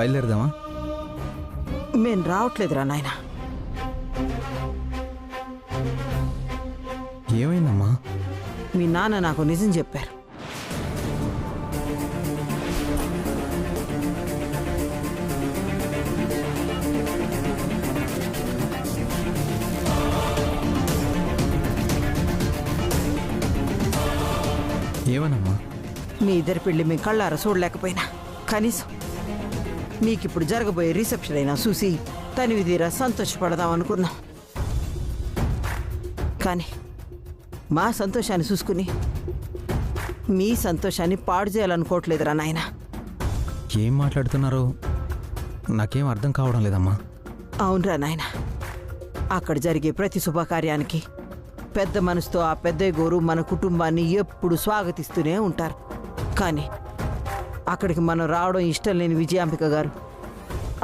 బయలుదేరదామా? మేము రావట్లేదురా నాయన. ఏమైందమ్మా? మీ నాన్న నాకు నిజం చెప్పారు. ఏమనమ్మా? మీ ఇద్దరి పెళ్లి మేము కళ్ళారా చూడలేకపోయినా కనీసం మీకిప్పుడు జరగబోయే రిసెప్షన్ అయినా చూసి తనివి తీరా సంతోషపడదాం అనుకున్నాం. కానీ మా సంతోషాన్ని చూసుకుని మీ సంతోషాన్ని పాడు చేయాలనుకోవట్లేదురా నాయన. ఏం మాట్లాడుతున్నారో నాకేం అర్థం కావడం లేదమ్మా. అవునరా నాయన, అక్కడ జరిగే ప్రతి శుభకార్యానికి పెద్ద మనసుతో ఆ పెద్దయ్య గోరు మన కుటుంబాన్ని ఎప్పుడు స్వాగతిస్తూనే ఉంటారు. కానీ అక్కడికి మనం రావడం ఇష్టం లేని విజయాంబిక గారు,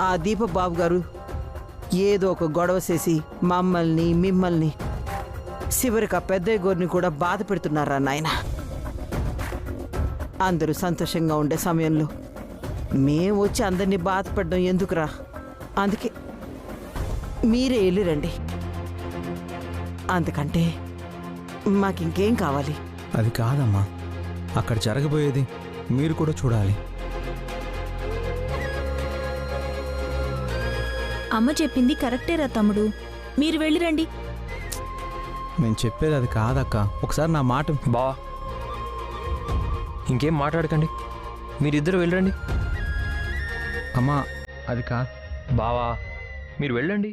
ఆ దీపబాబు గారు ఏదో ఒక గొడవ చేసి మమ్మల్ని మిమ్మల్ని చివరికి ఆ పెద్దయ్య గోరిని కూడా బాధ పెడుతున్నారా నాయన. అందరూ సంతోషంగా ఉండే సమయంలో మేము వచ్చి అందరినీ బాధపడడం ఎందుకురా? అందుకే మీరే వెళ్ళిరండి. అందుకంటే మాకింకేం కావాలి? అది కాదమ్మా, అక్కడ జరగబోయేది మీరు కూడా చూడాలి. అమ్మ చెప్పింది కరెక్టేరా తమ్ముడు, మీరు వెళ్ళిరండి. నేను చెప్పేది అది కాదక్క, ఒకసారి నా మాట. బా ఇంకేం మాట్లాడకండి, మీరిద్దరు వెళ్ళండి. అమ్మా అది కాదు బావా, మీరు వెళ్ళండి.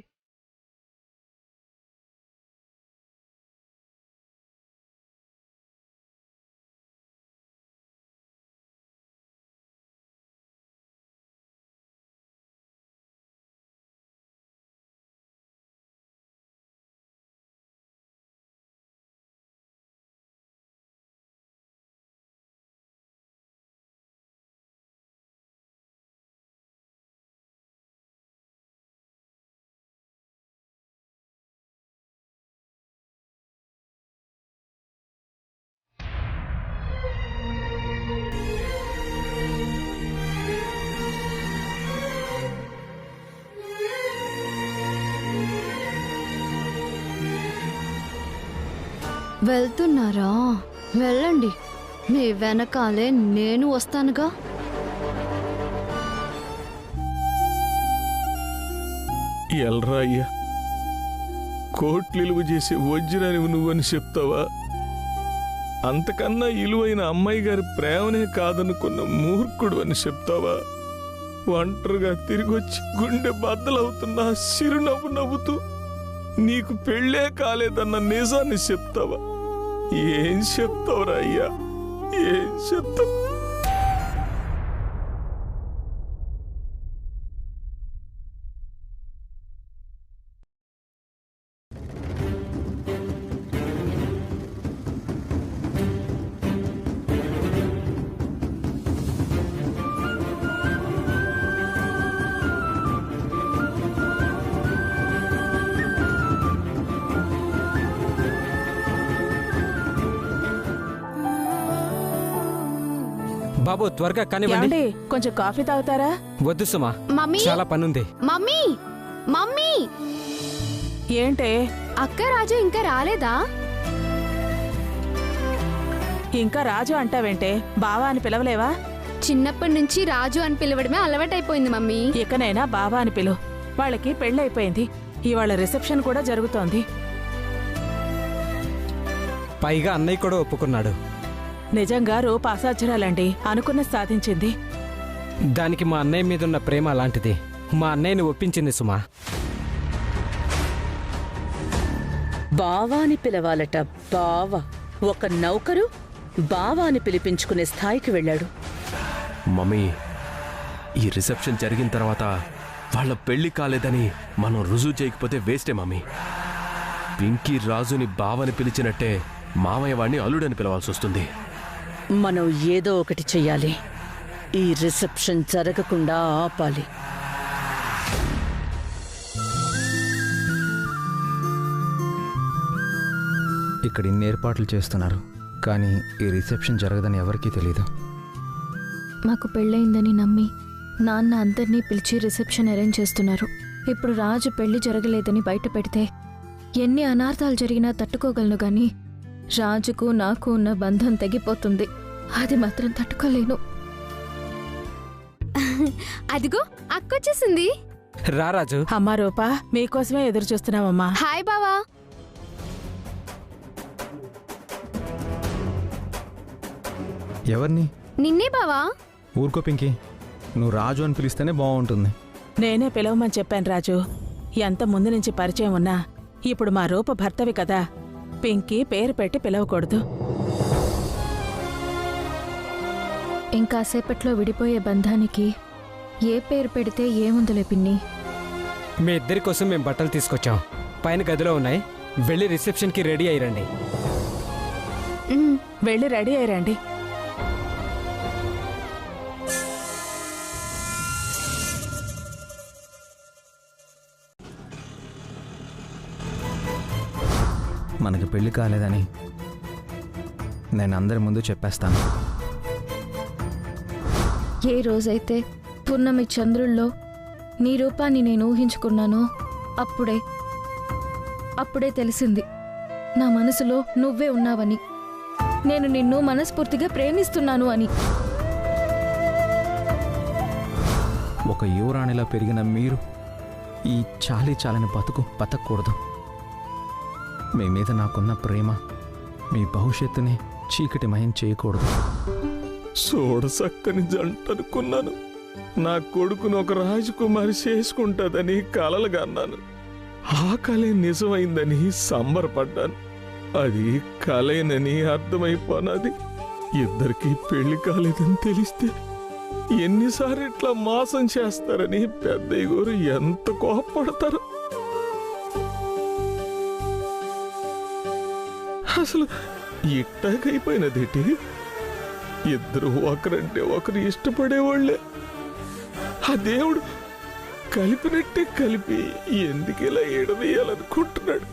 వెళ్తున్నారా? వెళ్ళండి, మీ వెనకాలే నేను వస్తానుగా. ఎల్రా అయ్యా, కోట్లిలువ చేసే వజ్రానివి నువ్వని చెప్తావా? అంతకన్నా ఇలువైన అమ్మాయి గారి ప్రేమనే కాదనుకున్న మూర్ఖుడు అని చెప్తావా? ఒంటరిగా తిరిగొచ్చి గుండె బద్దలవుతున్నా చిరునవ్వు నవ్వుతూ నీకు పెళ్ళే కాలేదన్న నిజాన్ని చెప్తావా? ఏం చెప్తావురా అయ్యా, ఏం చెప్తావు? బాబు త్వరగా కానివ్వండి. కొంచెం కాఫీ తాగుతారా? వద్దు సుమా, మమ్మీ, చాలా పనుంది. Mummy, mummy. ఏంటే? అక్క రాజు ఇంకా రాలేదా? ఇంకా రాజు అంటావేంటే? బావా అని పిలవలేవా? చిన్నప్పటి నుంచి రాజు అని పిలవడమే అలవాటైపోయింది మమ్మీ. ఇకనైనా బావా అని పిలువు. వాళ్ళకి పెళ్ళైపోయింది, ఇవాళ రిసెప్షన్ కూడా జరుగుతోంది. పైగా అన్నయ్య కూడా ఒప్పుకున్నాడు. నిజంగా రూప అసాధ్యురాలండి, అనుకున్న సాధించింది. దానికి మా అన్నయ్య మీదున్న ప్రేమ అలాంటిది. మా అన్నయ్యని ఒప్పించింది సుమా. బావా అని పిలవాలట. బావా, ఒక నౌకరు బావా అని పిలిపించుకునే స్థాయికి వెళ్ళాడు. మమ్మీ, ఈ రిసెప్షన్ జరిగిన తర్వాత వాళ్ళ పెళ్లి కాలేదని మనం రుజువు చేయకపోతే వేస్టే మమ్మీ. పింకీ రాజుని బావని పిలిచినట్టే మామయ్య వాడిని అల్లుడని పిలవాల్సి వస్తుంది. మనం ఏదో ఒకటి చెయ్యాలి. ఈ రిసెప్షన్ జరగకుండా ఆపాలి. ఇక్కడ ఇన్ని ఏర్పాట్లు చేస్తున్నారు, కానీ ఈ రిసెప్షన్ జరగదని ఎవరికీ తెలీదు. మాకు పెళ్ళయిందని నమ్మి నాన్న అందరినీ పిలిచి రిసెప్షన్ అరేంజ్ చేస్తున్నారు. ఇప్పుడు రాజు పెళ్లి జరగలేదని బయట పెడితే ఎన్ని అనార్థాలు జరిగినా తట్టుకోగలను గాని రాజుకు నాకు ఉన్న బంధం తెగిపోతుంది. అది మాత్రం తట్టుకోలేను. అదిగో అక్కొచ్చేసింది. రా రాజు. అమ్మా రూపా, మీకోసమే ఎదురు చూస్తున్నామమ్మా. హాయ్ బావా. ఎవరిని? నిన్నే బావా. ఊరుకో పింకీ, నువ్వు రాజు అని పిలిస్తేనే బాగుంటుంది. నేనే పిలవమని చెప్పాను రాజు. ఎంత ముందు నుంచి పరిచయం ఉన్నా ఇప్పుడు మా రూప భర్తవి కదా, పింకీ పేరు పెట్టి పిలవకూడదు. ఇంకాసేపట్లో విడిపోయే బంధానికి ఏ పేరు పెడితే ఏముందులే పిన్ని. మీ ఇద్దరి కోసం మేము బట్టలు తీసుకొచ్చాం, పైన గదిలో ఉన్నాయి. వెళ్ళి రిసెప్షన్కి రెడీ అయ్యిరండి. వెళ్ళి రెడీ అయ్యారండి. మనకి పెళ్లి కాలేదని నేను అందరి ముందు చెప్పేస్తాను. ఏ రోజైతే పున్నమి చంద్రుల్లో నీ రూపాన్ని నేను ఊహించుకున్నానో అప్పుడే తెలిసింది నా మనసులో నువ్వే ఉన్నావని, నేను నిన్ను మనస్ఫూర్తిగా ప్రేమిస్తున్నాను అని. ఒక యువరాణిలా పెరిగిన మీరు ఈ చాలని బతకూడదు. మీ మీద నాకున్న ప్రేమ మీ భవిష్యత్తుని చీకటిమయం చేయకూడదు. చూడసక్కని జంట అనుకున్నాను. నా కొడుకును ఒక రాజకుమారి చేసుకుంటుందని కలలుగా అన్నాను. ఆ కలే నిజమైందని సంబరపడ్డాను. అది కలేనని అర్థమైపోనాది. ఇద్దరికీ పెళ్లి కాలేదని తెలిస్తే ఎన్నిసార్లు ఇట్లా మోసం చేస్తారని పెద్దయ్య గారు ఎంత కోపపడతారు. అసలు ఇట్టాగైపోయినదేటి? ఇద్దరు ఒకరంటే ఒకరు ఇష్టపడేవాళ్లే. ఆ దేవుడు కలిపినట్టే కలిపి ఎందుకు ఇలా ఎడవేయాలనుకుంటున్నాడు?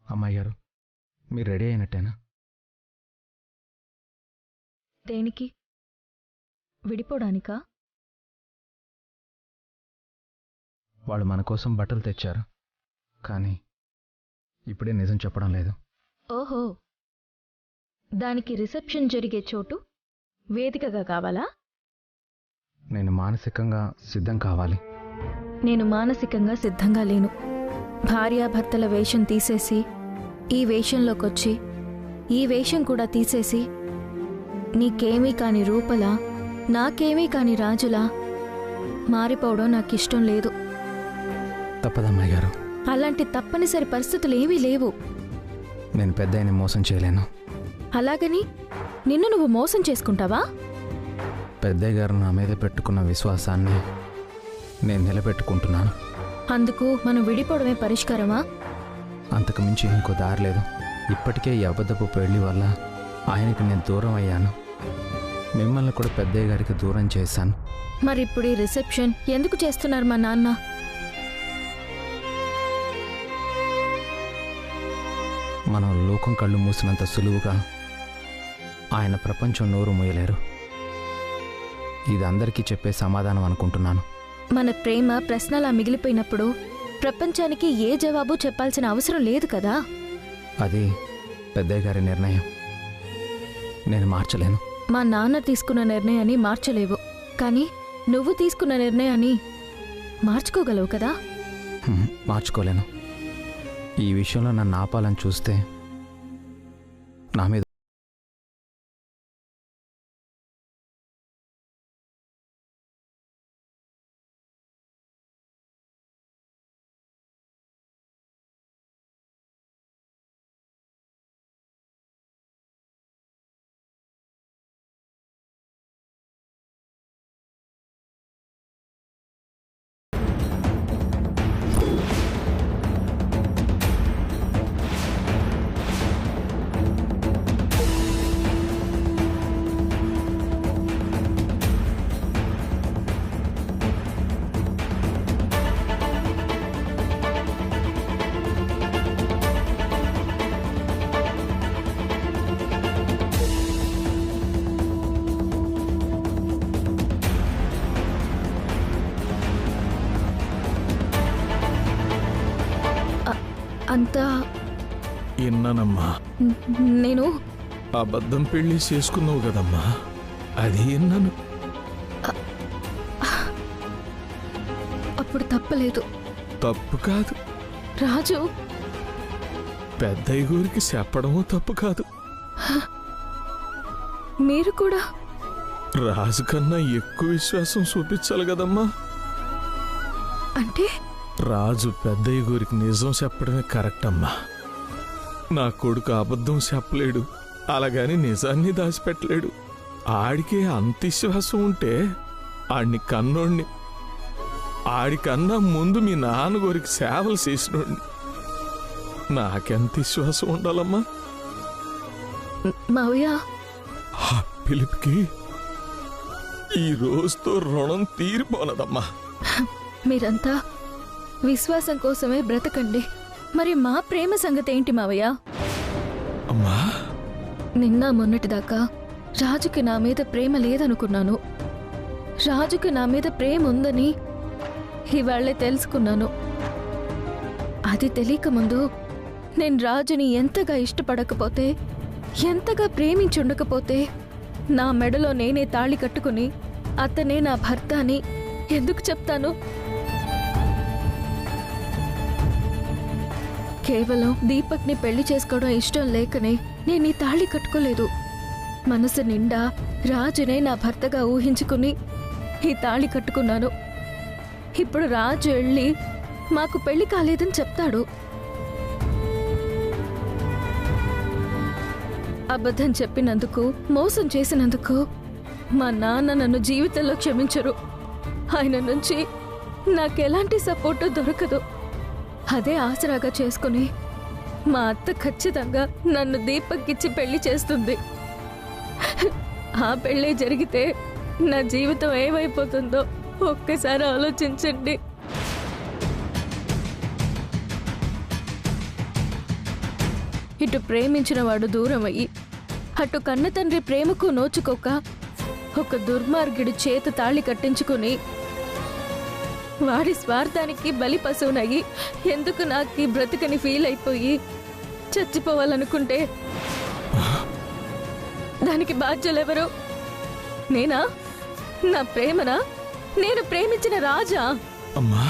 అమ్మాయి గారు, మీరు రెడీ అయినట్టేనా? దేనికి? విడిపోవడానికా? వాళ్ళు మన కోసం బట్టలు తెచ్చారు, కానీ ఇప్పుడే నిజం చెప్పడం లేదు. ఓహో, దానికి రిసెప్షన్ జరిగే చోటు వేదికగా కావాలా? నేను మానసికంగా సిద్ధం కావాలి. నేను మానసికంగా సిద్ధంగా లేను. భార్యాభర్తల వేషం తీసేసి ఈ వేషంలోకొచ్చి ఈ వేషం కూడా తీసేసి నీకేమీ కాని రూపలా, నాకేమీ కాని రాజులా మారిపోవడం నాకిష్టం లేదు. తప్పదమ్మాయి గారు. అలాంటి తప్పనిసరి పరిస్థితులు ఏమీ లేవు. నేను పెద్దయ్యని మోసం చేయలేను. అలాగని నిన్ను నువ్వు మోసం చేసుకుంటావా? పెద్దయ్య గారు నా మీద పెట్టుకున్న విశ్వాసాన్ని నేను నిలబెట్టుకుంటున్నాను. అందుకు మనం విడిపోవడమే పరిష్కారమా? అంతకు మించి ఇంకో దారి లేదు. ఇప్పటికే ఈ అబద్ధపు పెళ్లి వల్ల ఆయనకి నేను దూరం అయ్యాను. మిమ్మల్ని కూడా పెద్దయ్య గారికి దూరం చేశాను. మరిప్పుడు ఈ రిసెప్షన్ ఎందుకు చేస్తున్నారు మా నాన్న? మనం లోకం కళ్ళు మూసినంత సులువుగా ఆయన ప్రపంచం నోరు మూయలేరు. ఇది అందరికీ చెప్పే సమాధానం అనుకుంటున్నాను. మన ప్రేమ ప్రశ్నలా మిగిలిపోయినప్పుడు ప్రపంచానికి ఏ జవాబు చెప్పాల్సిన అవసరం లేదు కదా. అది పెద్దయ్య గారి నిర్ణయం, నేను మార్చలేను. మా నాన్న తీసుకున్న నిర్ణయాన్ని మార్చలేవు, కానీ నువ్వు తీసుకున్న నిర్ణయాన్ని మార్చుకోగలవు కదా. మార్చుకోలేను. ఈ విషయంలో నన్ను ఆపాలని చూస్తే నా మీద అంతా విన్నానమ్మా. నేను అబద్ధం పెళ్లి చేసుకున్నావు కదమ్మా, అది విన్నాను. అప్పుడు తప్పలేదు. తప్పు కాదు. రాజు పెద్దయ్య గారికి చెప్పడము తప్పు కాదు. మీరు కూడా రాజు కన్నా ఎక్కువ విశ్వాసం చూపించాలి కదమ్మా. అంటే రాజు పెద్దయ్య గారికి నిజం చెప్పడమే కరెక్ట్ అమ్మా. నా కొడుకు అబద్ధం చెప్పలేడు, అలాగని నిజాన్ని దాచిపెట్టలేడు. ఆడికే అంత విశ్వాసం ఉంటే ఆడిని కన్నోడిని, ఆడికన్నా ముందు మీ నాన్నగారికి సేవలు చేసినోడిని. నాకెంత విశ్వాసం ఉండాలమ్మా. మావయ్య ఆ పిలుపుకి ఈ రోజుతో రుణం తీరిపోనదమ్మా. మీరంతా విశ్వాసం కోసమే బ్రతకండి. మరి మా ప్రేమ సంగతి ఏంటి మావయ్య? అమ్మా, నిన్న మొన్నటిదాకా రాజుకి నా మీద ప్రేమ లేదనుకున్నాను. రాజుకి నా మీద ప్రేమ ఉందని ఇవాళ్లే తెలుసుకున్నాను. అది తెలియక ముందు నేను రాజుని ఎంతగా ఇష్టపడకపోతే, ఎంతగా ప్రేమించుండకపోతే నా మెడలో నేనే తాళి కట్టుకుని అతనే నా భర్త అని ఎందుకు చెప్తాను? కేవలం దీపక్ని పెళ్లి చేసుకోవడం ఇష్టం లేకనే నేను ఈ తాళి కట్టుకోలేదు. మనసు నిండా రాజునే నా భర్తగా ఊహించుకుని ఈ తాళి కట్టుకున్నాను. ఇప్పుడు రాజు వెళ్ళి మాకు పెళ్లి కాలేదని చెప్తాడు. అబద్ధం చెప్పినందుకు, మోసం చేసినందుకు మా నాన్న నన్ను జీవితంలో క్షమించరు. ఆయన నుంచి నాకెలాంటి సపోర్టు దొరకదు. అదే ఆసరాగా చేసుకుని మా అత్త ఖచ్చితంగా నన్ను దీపక్కిచ్చి పెళ్లి చేస్తుంది. ఆ పెళ్లి జరిగితే నా జీవితం ఏమైపోతుందో ఒక్కసారి ఆలోచించండి. ఇటు ప్రేమించిన వాడు దూరం అయ్యి, అటు కన్న తండ్రి ప్రేమకు నోచుకోక ఒక దుర్మార్గుడి చేత తాళి కట్టించుకుని వాడి స్వార్థానికి బలి పశువునయ్యి ఎందుకు నాకు బ్రతుకని ఫీల్ అయిపోయి చచ్చిపోవాలనుకుంటే దానికి బాధ్యులెవరు? నేనా? నా ప్రేమనా? నేను ప్రేమించిన రాజా? అమ్మా,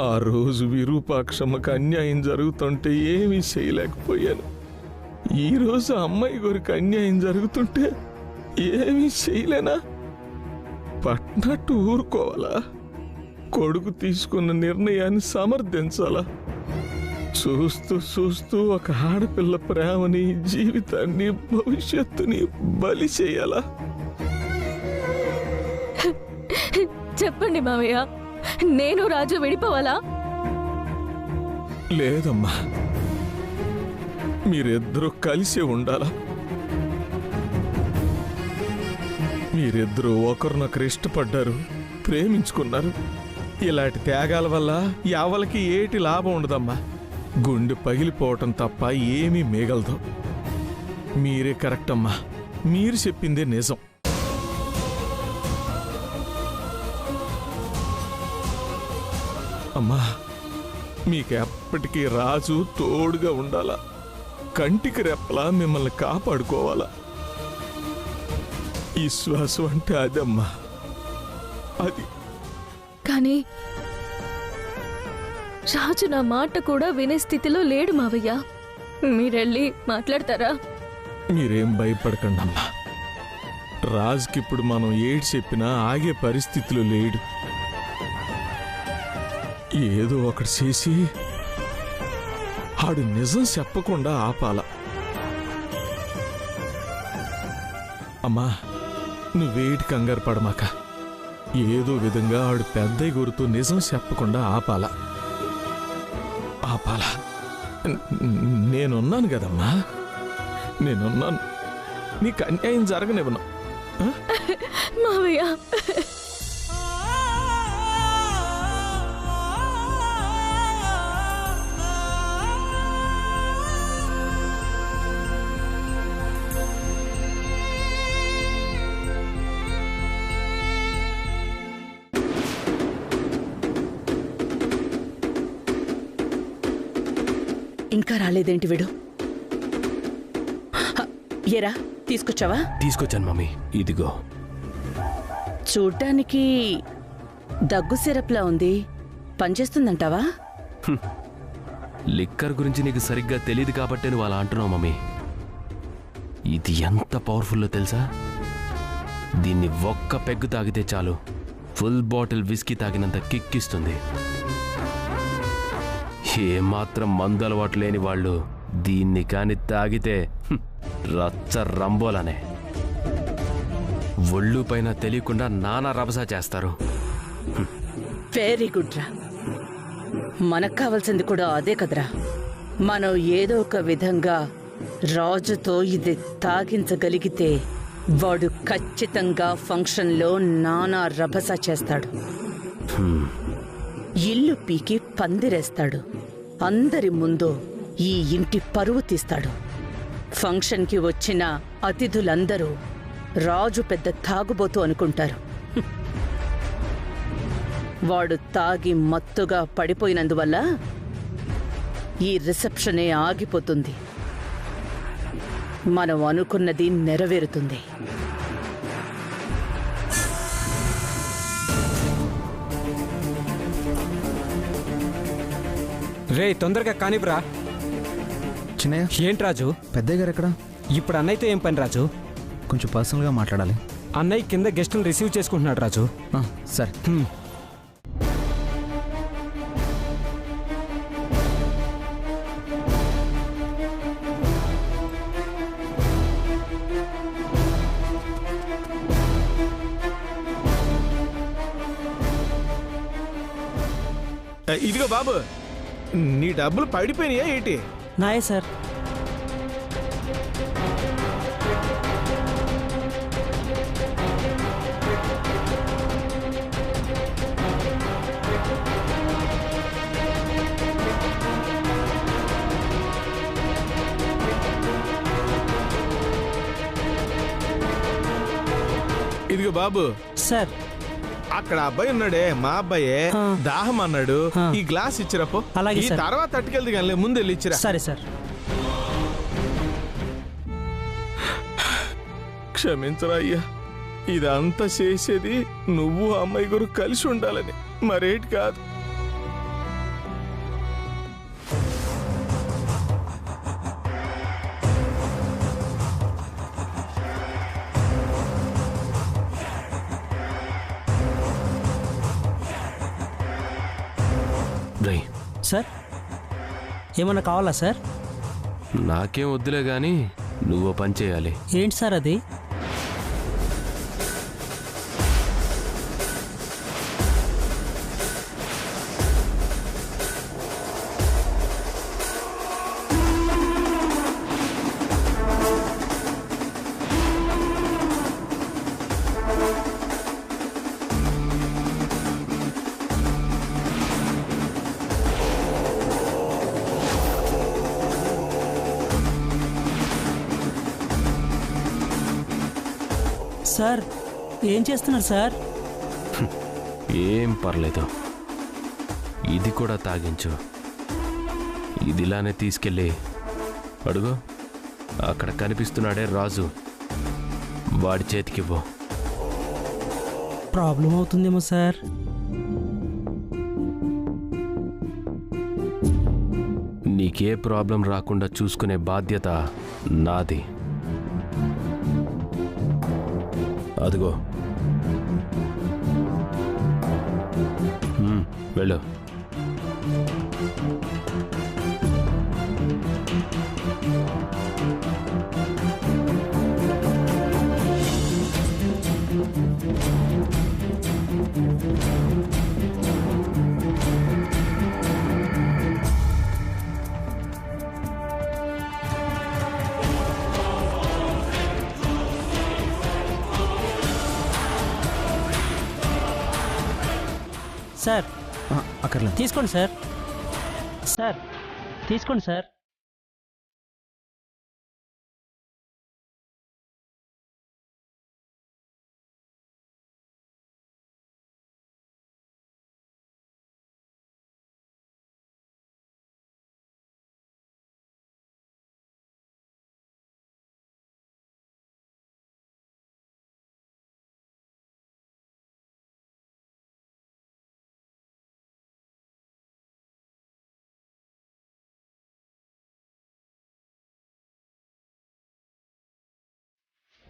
ఆ రోజు విరూపాక్షమ్మకు అన్యాయం జరుగుతుంటే ఏమీ చేయలేకపోయాను. ఈరోజు అమ్మాయి గారికి అన్యాయం జరుగుతుంటే ఏమీ చేయలేనా? పట్టినట్టు ఊరుకోవాలా? కొడుకు తీసుకున్న నిర్ణయాన్ని సమర్థించాలా? చూస్తూ చూస్తూ ఒక ఆడపిల్ల ప్రేమని, జీవితాన్ని, భవిష్యత్తుని బలి చేయాలా? చెప్పండి మావయ్య, నేను రాజు విడిపోవాలా? లేదమ్మా, మీరిద్దరూ కలిసి ఉండాలా? మీరిద్దరూ ఒకరినొకరు ఇష్టపడ్డారు, ప్రేమించుకున్నారు. ఇలాంటి త్యాగాల వల్ల ఎవరికి ఏటి లాభం ఉండదమ్మా. గుండె పగిలిపోవటం తప్ప ఏమీ మిగలదు. మీరే కరెక్ట్ అమ్మా, మీరు చెప్పిందే నిజం. అమ్మా, మీకెప్పటికీ రాజు తోడుగా ఉండాలా, కంటికి రెప్పలా మిమ్మల్ని కాపాడుకోవాలా. విశ్వాసం అంటే అదమ్మా, అది. కానీ రాజు నా మాట కూడా వినే స్థితిలో లేడు మావయ్య. మీరెళ్ళి మాట్లాడతారా? మీరేం భయపడకండి అమ్మా. రాజుకిప్పుడు మనం ఏడు చెప్పినా ఆగే పరిస్థితిలో లేడు. ఏదో ఒకటి చేసి ఆడు నిజం చెప్పకుండా ఆపాల. అమ్మా, నువ్వేటి కంగారు పడమాక. ఏదో విధంగా ఆడు పెద్దయ్య గురుతూ నిజం చెప్పకుండా ఆపాల. నేనున్నాను కదమ్మా, నేనున్నాను. నీకు అన్యాయం జరగనివ్వను. మావయ్య ఇంకా రాలేదేంటి వీడు? ఏరా తీసుకొచ్చావా? తీసుకొచ్చాను మమ్మీ, ఇదిగో. చూడ్డానికి దగ్గు సిరప్లా ఉంది, పనిచేస్తుందంటావా? లిక్కర్ గురించి నీకు సరిగ్గా తెలియదు కాబట్టి నువ్వు అలా అంటున్నావు మమ్మీ. ఇది ఎంత పవర్ఫుల్లో తెలుసా? దీన్ని ఒక్క పెగ్గు తాగితే చాలు ఫుల్ బాటిల్ విస్కీ తాగినంత కిక్కిస్తుంది. ఏమాత్రం మందు అలవాటు లేని వాళ్ళు దీన్ని కాని తాగితే రచ్చ రంబోలానే. ఒళ్ళు పైన తెలియకుండా నానా రభసా చేస్తారు. వెరీ గుడ్ రా. మనకు కావాల్సింది కూడా అదే కదరా. మనం ఏదో ఒక విధంగా రాజుతో ఇది తాగించగలిగితే వాడు ఖచ్చితంగా ఫంక్షన్లో నానా రభస చేస్తాడు. ఇల్లు పీకి పందిరేస్తాడు. అందరి ముందు ఈ ఇంటి పరువు తీస్తాడు. ఫంక్షన్కి వచ్చిన అతిథులందరూ రాజు పెద్ద తాగుబోతు అనుకుంటారు. వాడు తాగి మత్తుగా పడిపోయినందువల్ల ఈ రిసెప్షనే ఆగిపోతుంది. మనం అనుకున్నది నెరవేరుతుంది. రే తొందరగా కానివ్వరా. చిన్నయ్య, ఏంటి రాజు? పెద్దయ్య గారు ఎక్కడ? ఇప్పుడు అన్నయ్యతో ఏం పని రాజు? కొంచెం పర్సనల్గా మాట్లాడాలి. అన్నయ్య కింద గెస్టులు రిసీవ్ చేసుకుంటున్నాడు రాజు. సరే. ఇదిగో బాబు, నీ డబ్బులు పడిపోయినాయా ఏంటి? నాయే సార్. ఇదిగో బాబు సార్. అక్కడ అబ్బాయి ఉన్నాడే, మా అబ్బాయే, దాహం అన్నాడు. ఈ గ్లాస్ ఇచ్చిరాపో. అలాగే ఈ తర్వాత తట్టుకెళ్ది కానీ ముందు వెళ్ళి ఇచ్చిరా. సరే సార్. క్షమించరా అయ్యా, ఇదంతా చేసేది నువ్వు అమ్మాయి గారు కలిసి ఉండాలని, మరేటి కాదు. సార్ ఏమన్నా కావాలా సార్? నాకేం వద్దులే గాని నువ్వు పని చేయాలి. ఏంటి సార్ అది? సార్ ఏం చేస్తున్నారు సార్? ఏం పర్లేదు, ఇది కూడా తాగించు. ఇదిలానే తీసుకెళ్ళి అడుగు, అక్కడ కనిపిస్తున్నాడే రాజు, వాడి చేతికివ్వు. ప్రాబ్లం అవుతుందేమో సార్. నీకే ప్రాబ్లం రాకుండా చూసుకునే బాధ్యత నాది. అదిగో వెళ్ళు. సార్ అక్కర్లేదు. తీసుకోండి సార్. సార్ తీసుకోండి సార్.